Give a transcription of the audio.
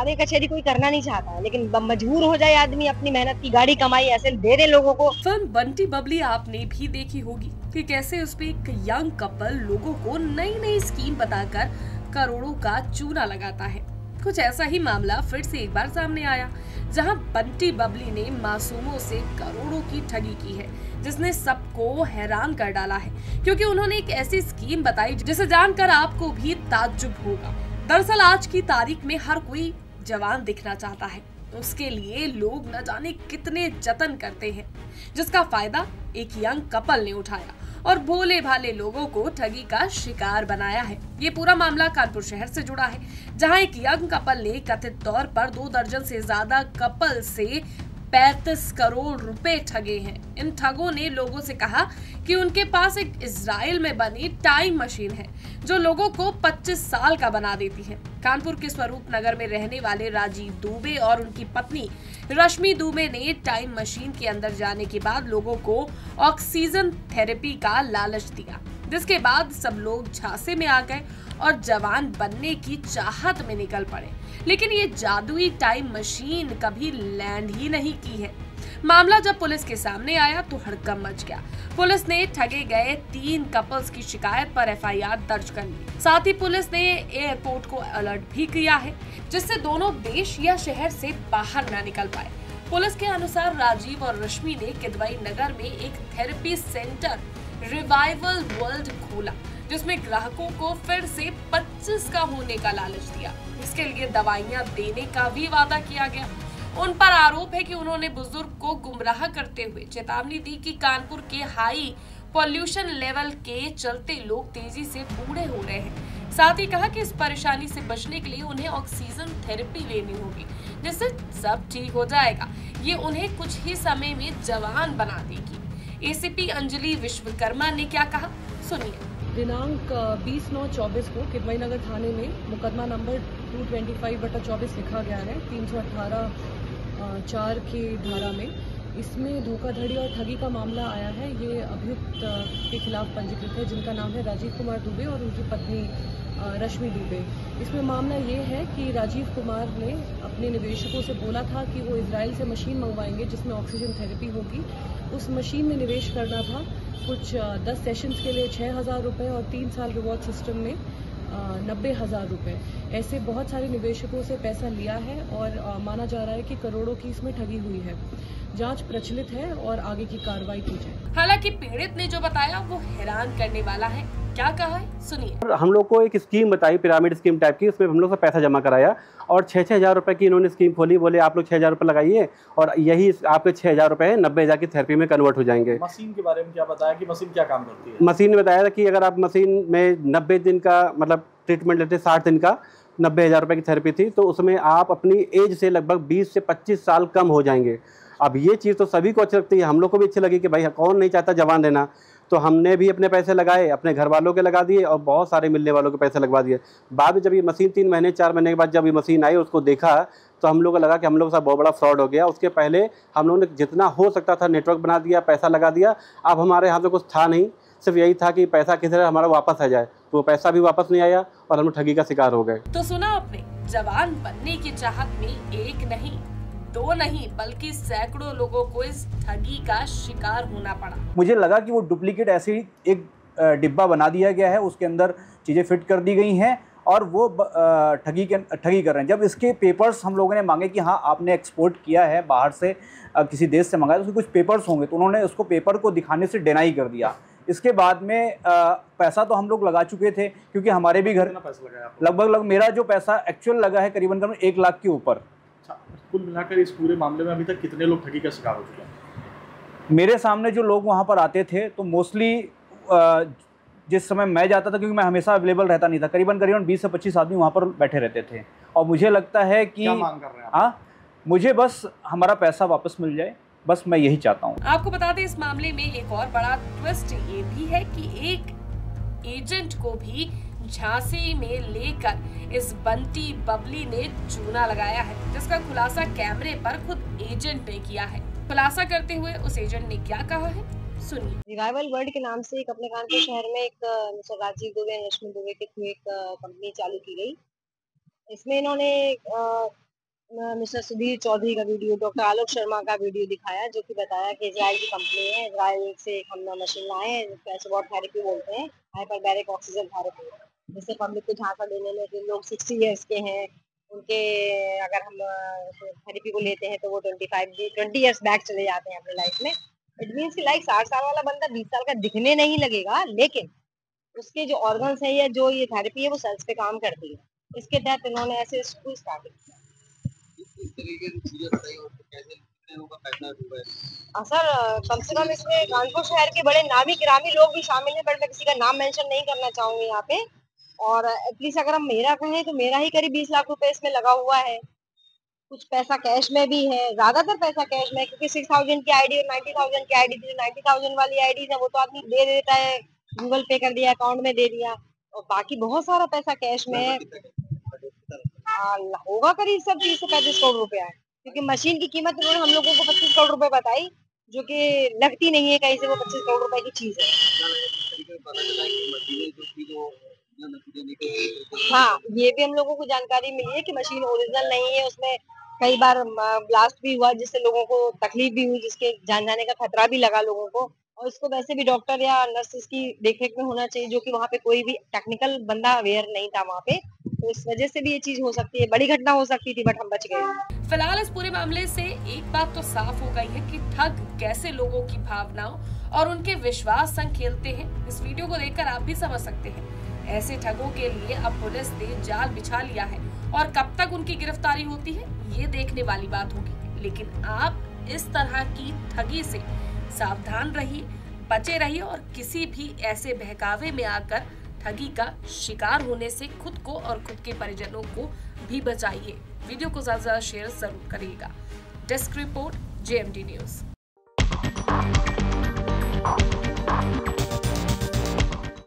चोरी कचहरी कोई करना नहीं चाहता है, लेकिन मजबूर हो जाए आदमी अपनी मेहनत की गाड़ी कमाई ऐसे दे दे लोगों को। फिल्म बंटी बबली आपने भी देखी होगी कि कैसे उसपे एक यंग कपल लोगों को नई नई स्कीम बताकर करोड़ों का चूना लगाता है। कुछ ऐसा ही मामला फिर से एक बार सामने आया, जहां बंटी बबली ने मासूमों से करोड़ों की ठगी की है, जिसने सबको हैरान कर डाला है, क्योंकि उन्होंने एक ऐसी स्कीम बताई जिसे जानकर आपको भी ताज्जुब होगा। दरअसल आज की तारीख में हर कोई जवान दिखना चाहता है, उसके लिए लोग न जाने कितने जतन करते हैं, जिसका फायदा एक यंग कपल ने उठाया और भोले भाले लोगों को ठगी का शिकार बनाया है। ये पूरा मामला कानपुर शहर से जुड़ा है, जहां एक यंग कपल ने कथित तौर पर 2 दर्जन से ज्यादा कपल से 35 करोड़ रुपए ठगे हैं। इन ठगों ने लोगों से कहा कि उनके पास एक इजराइल में बनी टाइम मशीन है जो लोगों को 25 साल का बना देती है। कानपुर के स्वरूप नगर में रहने वाले राजीव दुबे और उनकी पत्नी रश्मि दुबे ने टाइम मशीन के अंदर जाने के बाद लोगों को ऑक्सीजन थेरेपी का लालच दिया, जिसके बाद सब लोग झांसे में आ गए और जवान बनने की चाहत में निकल पड़े। लेकिन ये जादुई टाइम मशीन कभी लैंड ही नहीं की है। मामला जब पुलिस के सामने आया तो हड़कंप मच गया। पुलिस ने ठगे गए 3 कपल्स की शिकायत पर एफआईआर दर्ज कर ली। साथ ही पुलिस ने एयरपोर्ट को अलर्ट भी किया है, जिससे दोनों देश या शहर से बाहर न निकल पाए। पुलिस के अनुसार राजीव और रश्मि ने किदवई नगर में एक थेरेपी सेंटर रिवाइवल वर्ल्ड खोला, जिसमें ग्राहकों को फिर से 25 का होने का लालच दिया। इसके लिए दवाइयां देने का भी वादा किया गया। उन पर आरोप है कि उन्होंने बुजुर्ग को गुमराह करते हुए चेतावनी दी कि कानपुर के हाई पॉल्यूशन लेवल के चलते लोग तेजी से बूढ़े हो रहे हैं। साथ ही कहा कि इस परेशानी से बचने के लिए उन्हें ऑक्सीजन थेरेपी लेनी होगी, जिससे सब ठीक हो जाएगा। ये उन्हें कुछ ही समय में जवान बना देगी। एसीपी अंजलि विश्वकर्मा ने क्या कहा, सुनिए। दिनांक 20/9/24 को किदवई नगर थाने में मुकदमा नंबर 225/24 लिखा गया है 318(4) की धारा में। इसमें धोखाधड़ी और ठगी का मामला आया है। ये अभियुक्त के खिलाफ पंजीकृत है, जिनका नाम है राजीव कुमार दुबे और उनकी पत्नी रश्मि दुबे। इसमें मामला ये है कि राजीव कुमार ने अपने निवेशकों से बोला था कि वो इजराइल से मशीन मंगवाएंगे जिसमें ऑक्सीजन थेरेपी होगी। उस मशीन में निवेश करना था। कुछ 10 सेशंस के लिए 6,000 रुपये और 3 साल रिवॉर्ड सिस्टम में 90,000 रुपये। ऐसे बहुत सारे निवेशकों से पैसा लिया है और माना जा रहा है कि करोड़ों की इसमें ठगी हुई है। जांच प्रचलित है और आगे की कार्रवाई की जाए। हालांकि पीड़ित ने जो बताया वो हैरान करने वाला है। क्या कहा है, सुनिए। हम लोग को एक स्कीम बताई, पिरामिड स्कीम टाइप की, उसमें हम लोग से पैसा जमा कराया और 6,000 रुपये की इन्होंने स्कीम खोली। बोले आप लोग 6,000 रुपये लगाइए और यही आपके 6,000 रुपये 90,000 की थेरेपी में कन्वर्ट हो जाएंगे। मशीन के बारे में क्या बताया कि मशीन क्या काम करती है? मशीन ने बताया था कि अगर आप मशीन में 90 दिन का मतलब ट्रीटमेंट लेते, 60 दिन का 90,000 रुपये की थेरेपी थी, तो उसमें आप अपनी एज से लगभग 20 से 25 साल कम हो जाएंगे। अब ये चीज़ तो सभी को अच्छी लगती है, हम लोग को भी अच्छी लगी कि भाई कौन नहीं चाहता जवान रहना। तो हमने भी अपने पैसे लगाए, अपने घर वालों के लगा दिए और बहुत सारे मिलने वालों के पैसे लगवा दिए। बाद में जब ये मशीन 3 महीने 4 महीने के बाद जब ये मशीन आई, उसको देखा तो हम लोग को लगा कि हम लोग के साथ बहुत बड़ा फ्रॉड हो गया। उसके पहले हम लोगों ने जितना हो सकता था नेटवर्क बना दिया, पैसा लगा दिया। अब हमारे हाथ में कुछ था नहीं, सिर्फ यही था कि पैसा किस तरह हमारा वापस आ जाए, तो वो पैसा भी वापस नहीं आया और हम लोग ठगी का शिकार हो गए। तो सुना आपने, जवान बनने की चाहत में 1 नहीं 2 नहीं बल्कि सैकड़ों लोगों को इस ठगी का शिकार होना पड़ा। मुझे लगा कि वो डुप्लीकेट ऐसे ही एक डिब्बा बना दिया गया है, उसके अंदर चीज़ें फिट कर दी गई हैं और वो ठगी कर रहे हैं। जब इसके पेपर्स हम लोगों ने मांगे कि हाँ आपने एक्सपोर्ट किया है बाहर से, किसी देश से मंगाया, तो उसके कुछ पेपर्स होंगे, तो उन्होंने उसको पेपर को दिखाने से डिनाई कर दिया। इसके बाद में पैसा तो हम लोग लगा चुके थे, क्योंकि हमारे भी घर लगभग मेरा जो पैसा एक्चुअल लगा है करीबन 1 लाख के ऊपर। कुल मिलाकर इस पूरे मामले में अभी तक कितने लोग ठगी का शिकार हो चुके हैं? मेरे सामने जो लोग वहाँ पर आते थे तो मोस्टली जिस समय मैं जाता था, क्योंकि मैं हमेशा अवेलेबल रहता नहीं था, करीबन 20 से 25 आदमी वहाँ पर बैठे रहते थे। और मुझे लगता है कि क्या मांग कर रहे हैं? हाँ, मुझे बस हमारा पैसा वापस मिल जाए, बस मैं यही चाहता हूँ। आपको बता दें, इस मामले में एक और बड़ा ट्विस्ट ये भी है कि एक एजेंट को भी झांसी में लेकर इस बंटी बबली ने चूना लगाया है, जिसका खुलासा कैमरे पर खुद एजेंट ने किया है। खुलासा करते हुए उस एजेंट ने क्या कहा है, सुनिए। रिवाइवल वर्ल्ड के नाम से एक अपने कानपुर शहर में एक मिस्टर राजीव दुबे, रश्मि दुबे के थ्रू एक कंपनी चालू की गई। इसमें इन्होंने मिस्टर सुधीर चौधरी का वीडियो, डॉक्टर आलोक शर्मा का वीडियो दिखाया, जो कि बताया कि इजराइल की कंपनी है, इजराइल से हम मशीन लाए हैं जिसको एसोबॉट थेरेपी बोलते हैं, हाइपरबैरिक ऑक्सीजन थेरेपी, जिससे पब्लिक को झांसा देने में जो लोग 60 इयर्स के हैं उनके अगर हम थेरेपी को लेते हैं तो वो 20 इयर्स बैक चले जाते हैं अपनी लाइफ में। इट मीन्स कि लाइक 60 साल वाला बंदा 20 साल का दिखने नहीं लगेगा, लेकिन उसके जो ऑर्गन्स है या जो ये थेरेपी है वो सेल्स पे काम करती है। इसके तहत इन्होंने ऐसे स्कूल स्टार्ट किया। सर कम से कम इसमें कानपुर शहर के बड़े नामी गिरामी लोग भी शामिल हैं, बट मैं किसी का नाम मेंशन नहीं करना चाहूंगी यहाँ पे। और एटलीस्ट अगर हम मेरा कहें तो मेरा ही करीब 20 लाख रुपए इसमें लगा हुआ है। कुछ पैसा कैश में भी है, ज्यादातर पैसा कैश में, क्योंकि 6,000 की आईडी और 90,000 की आईडी थी। 90,000 वाली आईडी है वो तो आदमी दे देता है, गूगल पे कर दिया, अकाउंट में दे दिया, और बाकी बहुत सारा पैसा कैश में है। होगा करीब सब 30 से 35 करोड़ रुपया है, क्योंकि मशीन की कीमत उन्होंने हम लोगों को 25 करोड़ रुपए बताई, जो कि लगती नहीं है कहीं से वो 25 करोड़ रुपए की चीज है। हाँ, ये भी हम लोगों को जानकारी मिली है कि मशीन ओरिजिनल नहीं है, उसमें कई बार ब्लास्ट भी हुआ जिससे लोगों को तकलीफ भी हुई, जिसके जान जाने का खतरा भी लगा लोगों को। और इसको वैसे भी डॉक्टर या नर्सेस की देखरेख में होना चाहिए, जो कि वहाँ पे कोई भी टेक्निकल बंदा अवेयर नहीं था वहाँ पे, तो इस वजह से भी ये चीज हो सकती है। बड़ी घटना हो सकती थी, बट हम बच गए। फिलहाल इस पूरे मामले से एक बात तो साफ हो गई है कि ठग कैसे लोगों की भावनाओं और उनके विश्वास संग खेलते हैं। इस वीडियो को देखकर आप भी समझ सकते हैं। ऐसे ठगों के लिए अब पुलिस ने जाल बिछा लिया है, और कब तक उनकी गिरफ्तारी होती है ये देखने वाली बात होगी। लेकिन आप इस तरह की ठगी से सावधान रहिए, बचे रहिए, और किसी भी ऐसे बहकावे में आकर ठगी का शिकार होने से खुद को और खुद के परिजनों को भी बचाइए। वीडियो को ज्यादा से ज्यादा शेयर जरूर करिएगा। Desk report, JMD news.